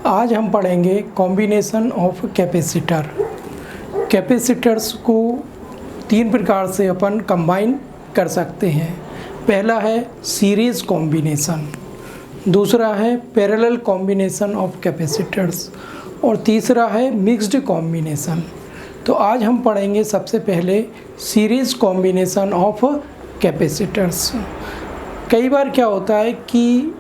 आज हम पढ़ेंगे कॉम्बिनेशन ऑफ कैपेसिटर। कैपेसिटर्स को तीन प्रकार से अपन कंबाइन कर सकते हैं। पहला है सीरीज़ कॉम्बिनेशन, दूसरा है पैरेलल कॉम्बिनेशन ऑफ कैपेसिटर्स और तीसरा है मिक्स्ड कॉम्बिनेशन। तो आज हम पढ़ेंगे सबसे पहले सीरीज़ कॉम्बिनेशन ऑफ कैपेसिटर्स। कई बार क्या होता है कि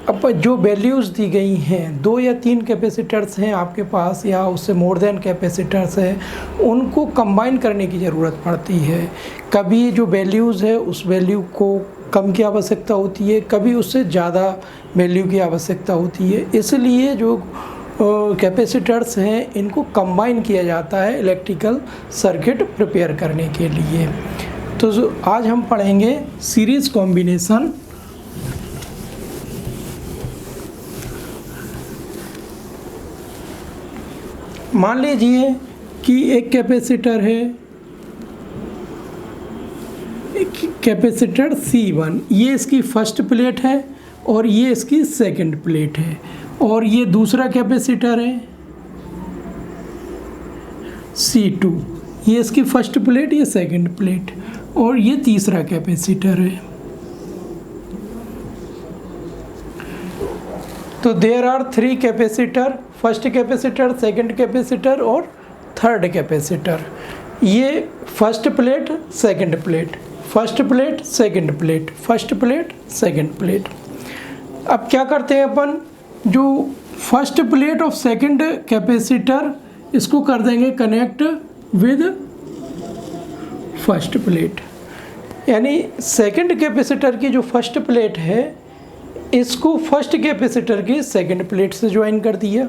अब जो वैल्यूज़ दी गई हैं, 2 या 3 कैपेसिटर्स हैं आपके पास या उससे मोर देन कैपेसिटर्स हैं, उनको कंबाइन करने की ज़रूरत पड़ती है। कभी जो वैल्यूज़ है उस वैल्यू को कम की आवश्यकता होती है, कभी उससे ज़्यादा वैल्यू की आवश्यकता होती है। इसलिए जो कैपेसिटर्स हैं इनको कंबाइन किया जाता है इलेक्ट्रिकल सर्किट प्रिपेयर करने के लिए। तो आज हम पढ़ेंगे सीरीज़ कॉम्बिनेशन। मान लीजिए कि एक कैपेसिटर है, एक कैपेसिटर C1, ये इसकी फर्स्ट प्लेट है और ये इसकी सेकंड प्लेट है, और ये दूसरा कैपेसिटर है C2, ये इसकी फर्स्ट प्लेट, ये सेकंड प्लेट, और ये तीसरा कैपेसिटर है। तो there are 3 capacitor, first capacitor, second capacitor और थर्ड कैपेसिटर। ये first plate, second plate, first plate, second plate, first plate, second plate. अब क्या करते हैं अपन, जो first plate of second capacitor इसको कर देंगे कनेक्ट विद फर्स्ट प्लेट, यानी सेकंड कैपेसिटर की जो फर्स्ट प्लेट है इसको फर्स्ट कैपेसिटर की सेकंड प्लेट से ज्वाइन कर दिया।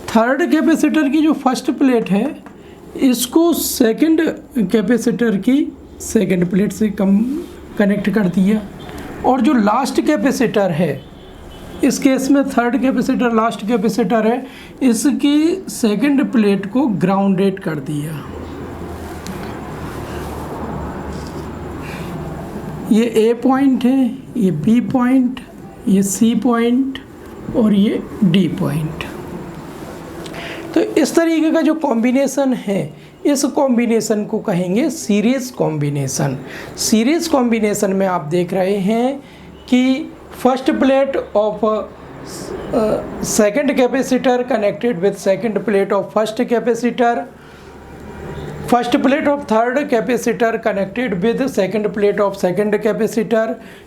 थर्ड कैपेसिटर की जो फर्स्ट प्लेट है इसको सेकंड कैपेसिटर की सेकंड प्लेट से कनेक्ट कर दिया। और जो लास्ट कैपेसिटर है, इस केस में थर्ड कैपेसिटर लास्ट कैपेसिटर है, इसकी सेकंड प्लेट को ग्राउंडेड कर दिया। ये A पॉइंट है, ये B पॉइंट, ये C पॉइंट और ये D पॉइंट। तो इस तरीके का जो कॉम्बिनेशन है, इस कॉम्बिनेशन को कहेंगे सीरीज़ कॉम्बिनेशन। सीरीज़ कॉम्बिनेशन में आप देख रहे हैं कि first plate of second capacitor connected with second plate of first capacitor, first plate of third capacitor connected with second plate of second capacitor,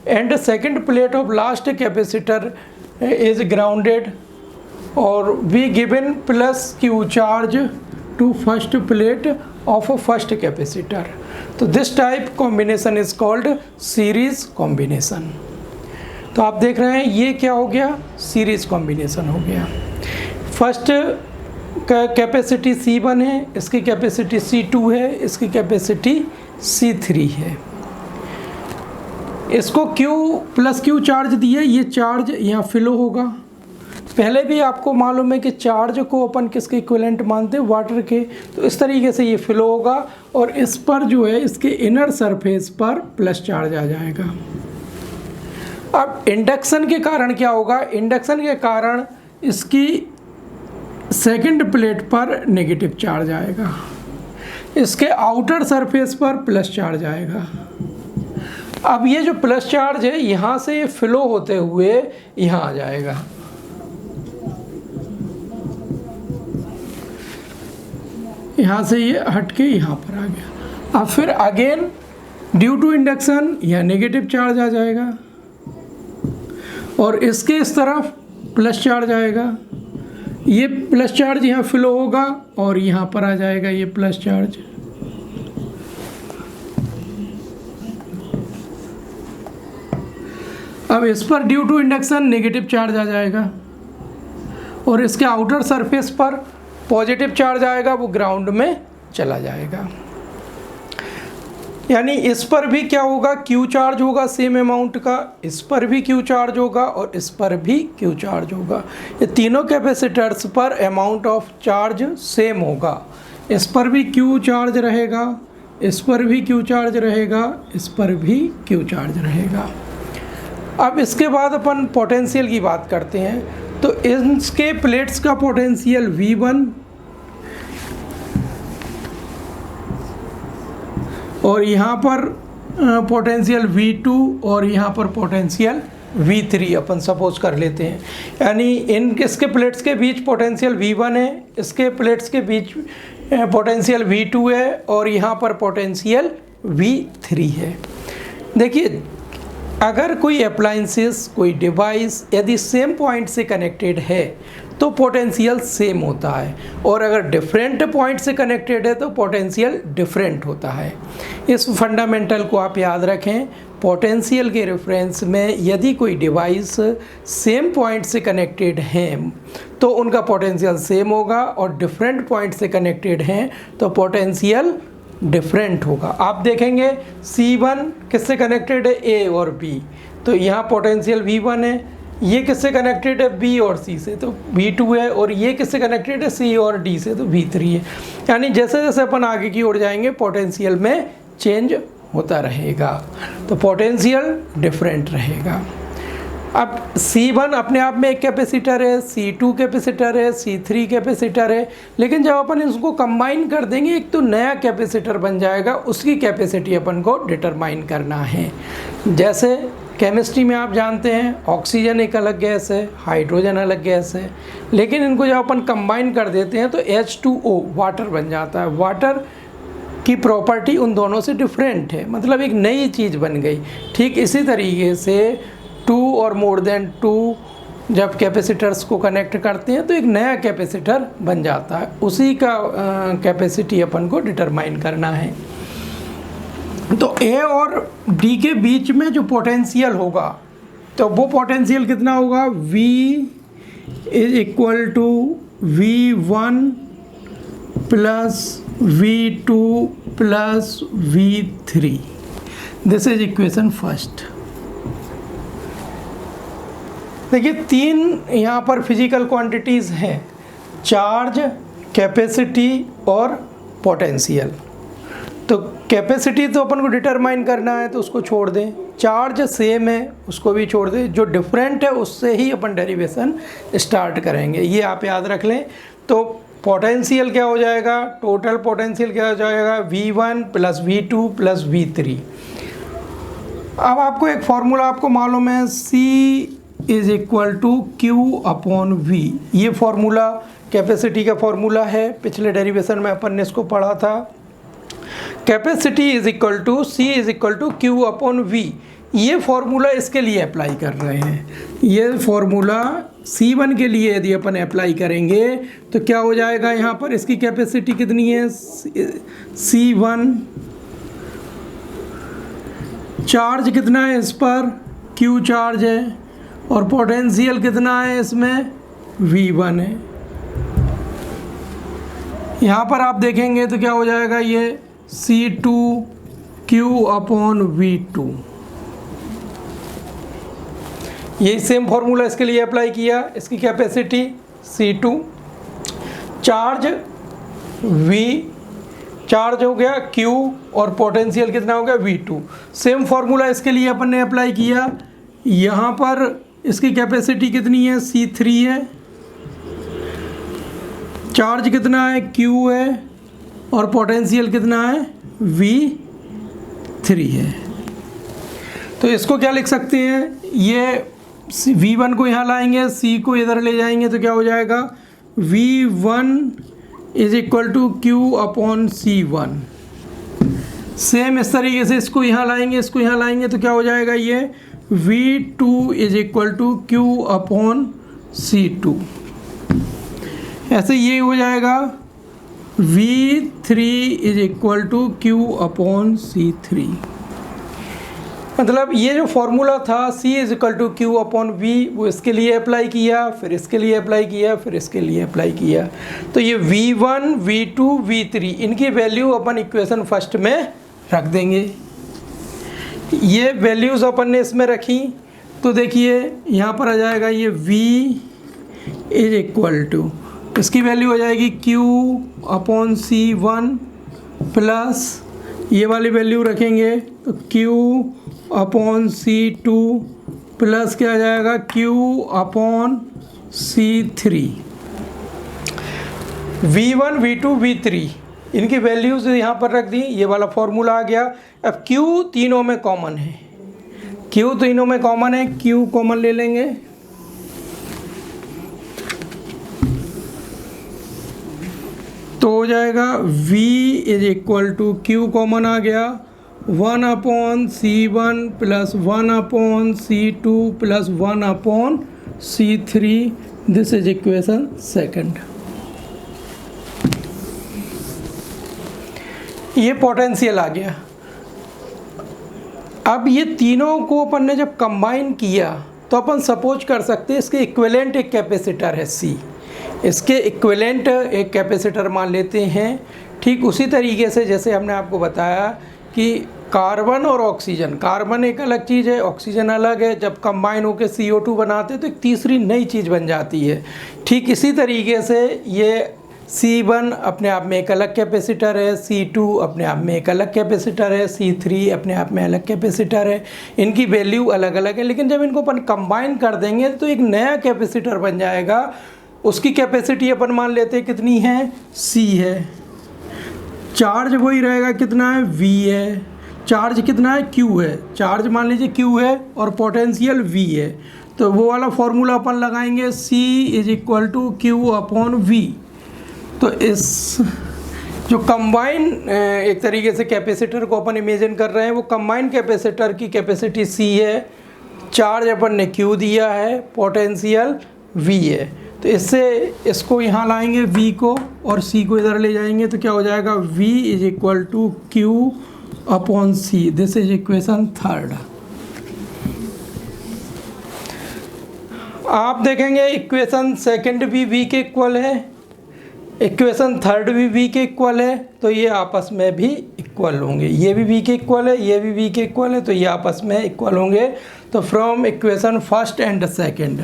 and second plate of last capacitor is grounded or be given plus Q charge to first plate of first capacitor. तो this type combination is called series combination. तो आप देख रहे हैं ये क्या हो गया, सीरीज कॉम्बिनेशन हो गया। फर्स्ट का कैपेसिटी C1 है, इसकी कैपेसिटी C2 है, इसकी कैपेसिटी C3 है। इसको Q प्लस Q चार्ज दिए, ये चार्ज यहाँ फ्लो होगा। पहले भी आपको मालूम है कि चार्ज को अपन किसके इक्विवेलेंट मानते हैं, वाटर के। तो इस तरीके से ये फ्लो होगा और इस पर जो है इसके इनर सरफेस पर प्लस चार्ज आ जाएगा। अब इंडक्शन के कारण क्या होगा, इंडक्शन के कारण इसकी सेकंड प्लेट पर नेगेटिव चार्ज आएगा, इसके आउटर सरफेस पर प्लस चार्ज आएगा। अब ये जो प्लस चार्ज है यहाँ से ये फ्लो होते हुए यहाँ आ जाएगा। यहाँ से ये हट के यहाँ पर आ गया। अब फिर अगेन ड्यू टू इंडक्शन यह नेगेटिव चार्ज आ जाएगा और इसके इस तरफ प्लस चार्ज आएगा। ये प्लस चार्ज यहाँ फ्लो होगा और यहाँ पर आ जाएगा ये प्लस चार्ज। अब इस पर due to induction negative charge आ जाएगा और इसके आउटर सरफेस पर पॉजिटिव चार्ज आएगा, वो ग्राउंड में चला जाएगा। यानी इस पर भी क्या होगा, Q चार्ज होगा सेम अमाउंट का, इस पर भी Q चार्ज होगा और इस पर भी Q चार्ज होगा। ये तीनों कैपेसिटर्स पर अमाउंट ऑफ चार्ज सेम होगा। इस पर भी Q चार्ज रहेगा, इस पर भी Q चार्ज रहेगा, इस पर भी Q चार्ज रहेगा। अब इसके बाद अपन पोटेंशियल की बात करते हैं। तो इसके प्लेट्स का पोटेंशियल V1 और यहाँ पर पोटेंशियल V2 और यहाँ पर पोटेंशियल V3 अपन सपोज कर लेते हैं। यानी इसके प्लेट्स के बीच पोटेंशियल V1 है, इसके प्लेट्स के बीच पोटेंशियल V2 है और यहाँ पर पोटेंशियल V3 है। देखिए, अगर कोई अप्लायंसेस, कोई डिवाइस यदि सेम पॉइंट से कनेक्टेड है तो पोटेंशियल सेम होता है, और अगर डिफरेंट पॉइंट से कनेक्टेड है तो पोटेंशियल डिफरेंट होता है। इस फंडामेंटल को आप याद रखें। पोटेंशियल के रेफरेंस में यदि कोई डिवाइस सेम पॉइंट से कनेक्टेड हैं तो उनका पोटेंशियल सेम होगा, और डिफरेंट पॉइंट से कनेक्टेड हैं तो पोटेंशियल डिफरेंट होगा। आप देखेंगे C1 किससे कनेक्टेड है, A और B, तो यहाँ पोटेंशियल V1 है। ये किससे कनेक्टेड है, B और C से, तो V2 है। और ये किससे कनेक्टेड है, C और D से, तो V3 है। यानी जैसे जैसे अपन आगे की ओर जाएंगे पोटेंशियल में चेंज होता रहेगा, तो पोटेंशियल डिफरेंट रहेगा। अब C1 अपने आप में एक कैपेसिटर है, C2 कैपेसिटर है, C3 कैपेसिटर है, लेकिन जब अपन इसको कंबाइन कर देंगे एक तो नया कैपेसिटर बन जाएगा, उसकी कैपेसिटी अपन को डिटरमाइन करना है। जैसे केमिस्ट्री में आप जानते हैं ऑक्सीजन एक अलग गैस है, हाइड्रोजन अलग गैस है, लेकिन इनको जब अपन कंबाइन कर देते हैं तो H2O वाटर बन जाता है। वाटर की प्रॉपर्टी उन दोनों से डिफरेंट है, मतलब एक नई चीज़ बन गई। ठीक इसी तरीके से 2 और मोर देन 2 जब कैपेसिटर्स को कनेक्ट करते हैं तो एक नया कैपेसिटर बन जाता है, उसी का कैपेसिटी अपन को डिटरमाइन करना है। तो A और D के बीच में जो पोटेंशियल होगा तो वो पोटेंशियल कितना होगा, V is equal to V1 plus V2 plus V3। This is equation first. देखिए, 3 यहाँ पर फिजिकल क्वांटिटीज़ हैं, चार्ज, कैपेसिटी और पोटेंशियल। तो कैपेसिटी तो अपन को डिटरमाइन करना है तो उसको छोड़ दें, चार्ज सेम है उसको भी छोड़ दें, जो डिफरेंट है उससे ही अपन डेरिवेशन स्टार्ट करेंगे, ये आप याद रख लें। तो पोटेंशियल क्या हो जाएगा, टोटल पोटेंशियल क्या हो जाएगा, V1 plus V2 plus V3। अब आपको एक फॉर्मूला आपको मालूम है, C is equal to Q upon V। ये फॉर्मूला कैपेसिटी का फॉर्मूला है, पिछले डेरिवेशन में अपन ने इसको पढ़ा था। Capacity is equal to C is equal to Q upon V। ये फॉर्मूला इसके लिए अप्लाई कर रहे हैं। ये फॉर्मूला C1 के लिए यदि अपन अप्लाई करेंगे तो क्या हो जाएगा, यहाँ पर इसकी कैपेसिटी कितनी है, C1, चार्ज कितना है इस पर, Q चार्ज है, और पोटेंशियल कितना है इसमें, V1 है। यहाँ पर आप देखेंगे तो क्या हो जाएगा, ये C2 Q अपॉन V2। ये सेम फॉर्मूला इसके लिए अप्लाई किया, इसकी capacity C2, charge V, charge हो गया Q, और पोटेंशियल कितना हो गया, V2। सेम फॉर्मूला इसके लिए अपन ने अप्लाई किया। यहाँ पर इसकी कैपेसिटी कितनी है, C3 है, चार्ज कितना है, Q है, और पोटेंशियल कितना है, V3 है। तो इसको क्या लिख सकते हैं, ये V1 को यहाँ लाएंगे, C को इधर ले जाएंगे तो क्या हो जाएगा, V1 is equal to Q upon C1। Same इस तरीके से इसको यहाँ लाएंगे, इसको यहाँ लाएंगे तो क्या हो जाएगा, ये V2 is equal to Q upon C2। ऐसे ये हो जाएगा V3 is equal to Q upon C3। मतलब ये जो फॉर्मूला था C is equal to Q upon V, वो इसके लिए अप्लाई किया, फिर इसके लिए अप्लाई किया, फिर इसके लिए अप्लाई किया। तो ये V1, V2, V3 इनकी वैल्यू अपन इक्वेशन फर्स्ट में रख देंगे। ये वैल्यूज़ अपन ने इसमें रखी तो देखिए यहाँ पर आ जाएगा, ये V इज इक्वल टू, इसकी वैल्यू हो जाएगी Q अपॉन C1 प्लस ये वाली वैल्यू रखेंगे तो Q अपॉन C2 प्लस क्या आ जाएगा, Q upon C3। V1 V2 V3 इनकी वैल्यूज़ यहाँ पर रख दी, ये वाला फॉर्मूला आ गया। अब Q तीनों में कॉमन है, Q तीनों में कॉमन है, Q कॉमन ले लेंगे। तो हो जाएगा V is equal to Q common आ गया 1/C1 plus 1/C2 plus 1/C3। This is equation second. ये पोटेंशियल आ गया। अब ये तीनों को अपन ने जब कंबाइन किया तो अपन सपोज कर सकते हैं इसके इक्विवेलेंट एक कैपेसिटर है C, इसके इक्विवेलेंट एक कैपेसिटर मान लेते हैं। ठीक उसी तरीके से जैसे हमने आपको बताया कि कार्बन और ऑक्सीजन, कार्बन एक अलग चीज़ है, ऑक्सीजन अलग है, जब कंबाइन होकर CO2 बनाते हैं तो एक तीसरी नई चीज़ बन जाती है। ठीक इसी तरीके से ये C1 अपने आप में एक अलग कैपेसिटर है, C2 अपने आप में एक अलग कैपेसिटर है, C3 अपने आप में अलग कैपेसिटर है। इनकी वैल्यू अलग अलग है, लेकिन जब इनको अपन कंबाइन कर देंगे तो एक नया कैपेसिटर बन जाएगा। उसकी कैपेसिटी अपन मान लेते हैं कितनी है, C है। चार्ज वही रहेगा, कितना है, V है। चार्ज कितना है, Q है। चार्ज मान लीजिए Q है और पोटेंशियल V है। तो वो वाला फॉर्मूला अपन लगाएंगे, C is equal to Q/V। तो इस जो कंबाइन एक तरीके से कैपेसिटर को अपन इमेजिन कर रहे हैं, वो कंबाइन कैपेसिटर की कैपेसिटी C है, चार्ज अपन ने Q दिया है, पोटेंशियल V है। तो इससे इसको यहाँ लाएंगे V को और C को इधर ले जाएंगे तो क्या हो जाएगा, V is equal to Q/C। This is equation third. आप देखेंगे इक्वेशन सेकंड भी V के इक्वल है, इक्वेशन थर्ड भी V के इक्वल है, तो ये आपस में भी इक्वल होंगे। ये भी V के इक्वल है, ये भी V के इक्वल है, तो ये आपस में इक्वल होंगे। तो from equation first and second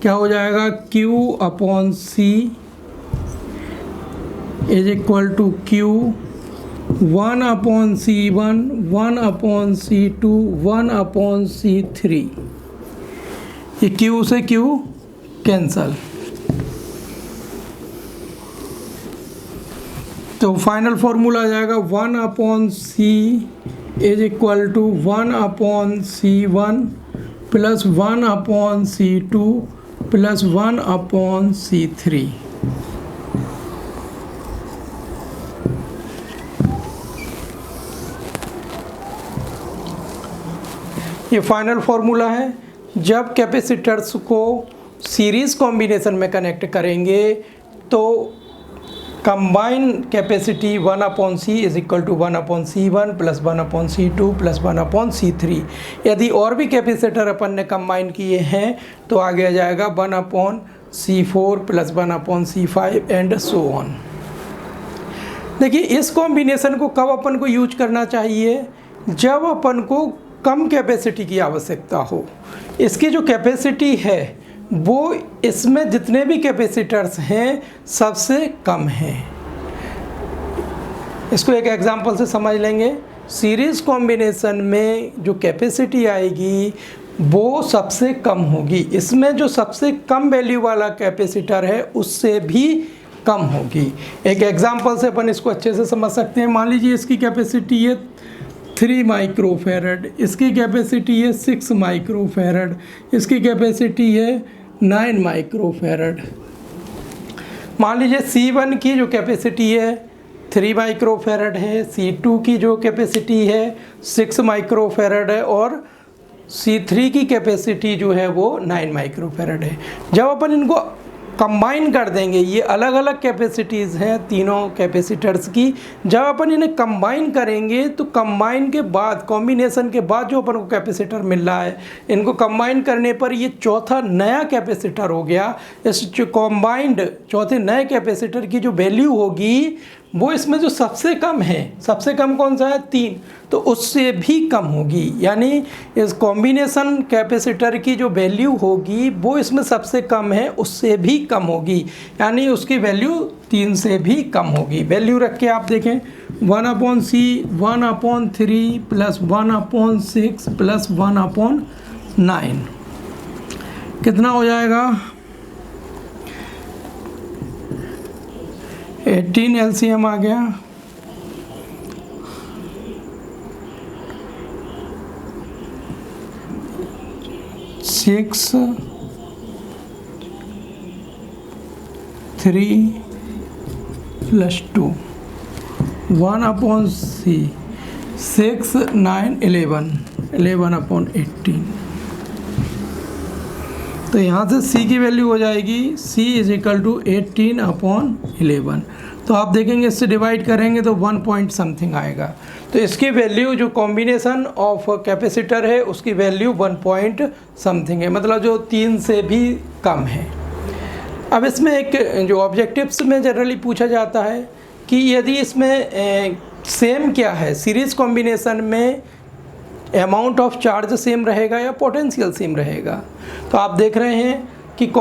क्या हो जाएगा, Q/C is equal to Q 1/C1 1/C2 1/C3। ये Q से Q कैंसल, तो फाइनल फॉर्मूला आ जाएगा 1/C is equal to 1/C1 plus 1/C2 plus 1/C3। ये फाइनल फॉर्मूला है। जब कैपेसिटर्स को सीरीज़ कॉम्बिनेशन में कनेक्ट करेंगे तो combine capacity 1/C is equal to 1/C1 plus 1/C2 plus 1/C3। यदि और भी कैपेसिटर अपन ने कंबाइन किए हैं तो आगे आ जाएगा 1/C4 plus 1/C5 and so on. देखिए इस कॉम्बिनेशन को कब अपन को यूज करना चाहिए, जब अपन को कम कैपेसिटी की आवश्यकता हो। इसकी जो कैपेसिटी है वो इसमें जितने भी कैपेसिटर्स हैं सबसे कम हैं। इसको एक एग्जांपल से समझ लेंगे। सीरीज़ कॉम्बिनेशन में जो कैपेसिटी आएगी वो सबसे कम होगी, इसमें जो सबसे कम वैल्यू वाला कैपेसिटर है उससे भी कम होगी। एक एग्जांपल से अपन इसको अच्छे से समझ सकते हैं। मान लीजिए इसकी कैपेसिटी है 3 माइक्रोफेरड, इसकी कैपेसिटी है 6 माइक्रोफेरड, इसकी कैपेसिटी है 9 माइक्रोफेरड। मान लीजिए C1 की जो कैपेसिटी है 3 माइक्रोफेरड है, C2 की जो कैपेसिटी है 6 माइक्रोफेरड है और C3 की कैपेसिटी जो है वो 9 माइक्रोफेरड है। जब अपन इनको कंबाइन कर देंगे, ये अलग अलग कैपेसिटीज़ हैं तीनों कैपेसिटर्स की, जब अपन इन्हें कंबाइन करेंगे तो कंबाइन के बाद, कॉम्बिनेशन के बाद जो अपन को कैपेसिटर मिल रहा है, इनको कंबाइन करने पर ये चौथा नया कैपेसिटर हो गया। इस जो कंबाइंड चौथे नए कैपेसिटर की जो वैल्यू होगी वो इसमें जो सबसे कम है, सबसे कम कौन सा है, 3, तो उससे भी कम होगी। यानी इस कॉम्बिनेशन कैपेसिटर की जो वैल्यू होगी वो इसमें सबसे कम है, उससे भी कम होगी, यानी उसकी वैल्यू 3 से भी कम होगी। वैल्यू रख के आप देखें 1/C 1/3 प्लस 1/6 प्लस 1/9 कितना हो जाएगा, 18 एलसीएम आ गया, 6 3 + 2 1/c 6 9 11/18। तो यहाँ से c की वैल्यू हो जाएगी c = 18/11। तो आप देखेंगे इससे डिवाइड करेंगे तो 1 पॉइंट समथिंग आएगा। तो इसकी वैल्यू जो कॉम्बिनेशन ऑफ कैपेसिटर है उसकी वैल्यू 1 पॉइंट समथिंग है, मतलब जो 3 से भी कम है। अब इसमें एक जो ऑब्जेक्टिव्स में जनरली पूछा जाता है कि यदि इसमें सेम क्या है, सीरीज़ कॉम्बिनेशन में अमाउंट ऑफ चार्ज सेम रहेगा या पोटेंशियल सेम रहेगा। तो आप देख रहे हैं कि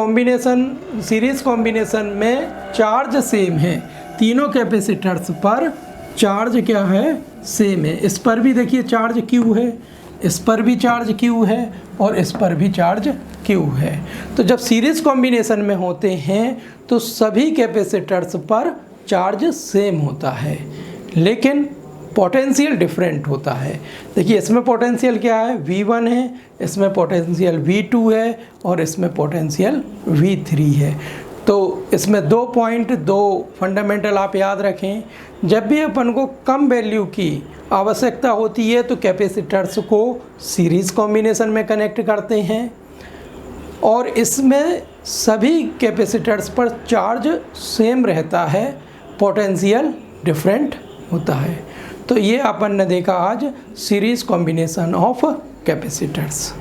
सीरीज़ कॉम्बिनेशन में चार्ज सेम है, तीनों कैपेसिटर्स पर चार्ज क्या है, सेम है। इस पर भी देखिए चार्ज Q है, इस पर भी चार्ज Q है और इस पर भी चार्ज Q है। तो जब सीरीज़ कॉम्बिनेशन में होते हैं तो सभी कैपेसिटर्स पर चार्ज सेम होता है, लेकिन पोटेंशियल डिफरेंट होता है। देखिए इसमें पोटेंशियल क्या है, V1 है, इसमें पोटेंशियल V2 है और इसमें पोटेंशियल V3 है। तो इसमें 2 फंडामेंटल आप याद रखें। जब भी अपन को कम वैल्यू की आवश्यकता होती है तो कैपेसिटर्स को सीरीज़ कॉम्बिनेशन में कनेक्ट करते हैं और इसमें सभी कैपेसिटर्स पर चार्ज सेम रहता है, पोटेंशियल डिफरेंट होता है। तो ये अपन ने देखा आज सीरीज़ कॉम्बिनेशन ऑफ कैपेसिटर्स।